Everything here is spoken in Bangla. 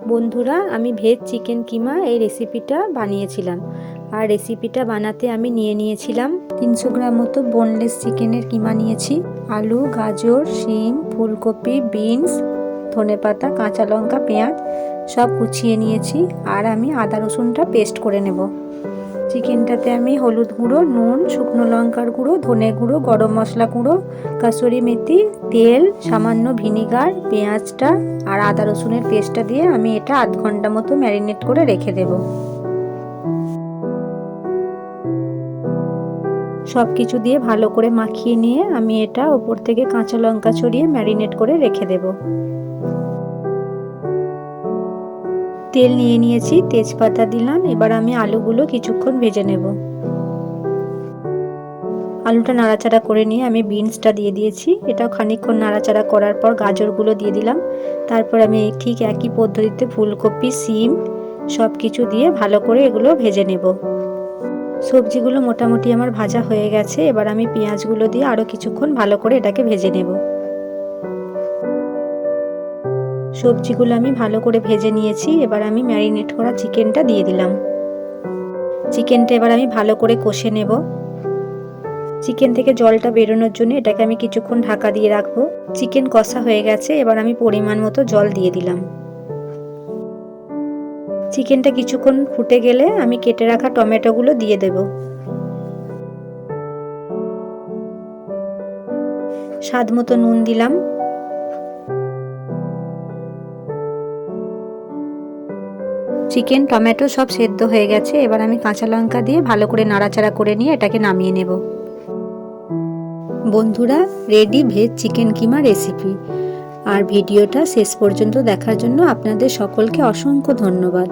বন্ধুরা, আমি ভেজ চিকেন কিমা এই রেসিপিটা বানিয়েছিলাম। আর রেসিপিটা বানাতে আমি নিয়েছিলাম 300 গ্রাম মতো বোনলেস চিকেনের কিমা নিয়েছি। আলু, গাজর, শিম, ফুলকপি, বিনস, ধনেপাতা, কাঁচা লঙ্কা, পেঁয়াজ সব কুচিয়ে নিয়েছি। আর আমি আদা রসুনটা পেস্ট করে নেব। চিকেনটাতে আমি হলুদ গুঁড়ো, নুন, শুকনো লঙ্কার গুঁড়ো, ধনে গুঁড়ো, গরম মশলা গুঁড়ো, কাসুরি মেথি, তেল, সামান্য ভিনিগার, পেঁয়াজটা আর আদা রসুনের পেস্টটা দিয়ে আমি এটা আধ ঘন্টা মতো ম্যারিনেট করে রেখে দেব। সব কিছু দিয়ে ভালো করে মাখিয়ে নিয়ে আমি এটা ওপর থেকে কাঁচা লঙ্কা ছড়িয়ে ম্যারিনেট করে রেখে দেব। তেল নিয়েছি, তেজপাতা দিলাম। এবার আমি আলুগুলো কিছুক্ষণ ভেজে নেব। আলুটা নাড়াচাড়া করে নিয়ে আমি বিনসটা দিয়ে দিয়েছি। এটাও খানিকক্ষণ নাড়াচাড়া করার পর গাজরগুলো দিয়ে দিলাম। তারপর আমি ঠিক একই পদ্ধতিতে ফুলকপি, শিম সব কিছু দিয়ে ভালো করে এগুলো ভেজে নেব। সবজিগুলো মোটামুটি আমার ভাজা হয়ে গেছে। এবার আমি পেঁয়াজগুলো দিয়ে আরও কিছুক্ষণ ভালো করে এটাকে ভেজে নেব। সবজিগুলো আমি ভালো করে ভেজে নিয়েছি। এবার আমি ম্যারিনেট করা চিকেনটা দিয়ে দিলাম। চিকেনটা এবার আমি ভালো করে কষে নেব। চিকেন থেকে জলটা বেরোনোর জন্য এটাকে আমি কিছুক্ষণ ঢাকা দিয়ে রাখবো। চিকেন কষা হয়ে গেছে। এবার আমি পরিমাণ মতো জল দিয়ে দিলাম। চিকেনটা কিছুক্ষণ ফুটে গেলে আমি কেটে রাখা টমেটোগুলো দিয়ে দেব। স্বাদ মতো নুন দিলাম। চিকেন, টমেটো সব সেদ্ধ হয়ে গেছে। এবার আমি কাঁচা লঙ্কা দিয়ে ভালো করে নাড়াচাড়া করে নিয়ে এটাকে নামিয়ে নেব। বন্ধুরা, রেডি ভেজ চিকেন কিমা রেসিপি। আর ভিডিওটা শেষ পর্যন্ত দেখার জন্য আপনাদের সকলকে অসংখ্য ধন্যবাদ।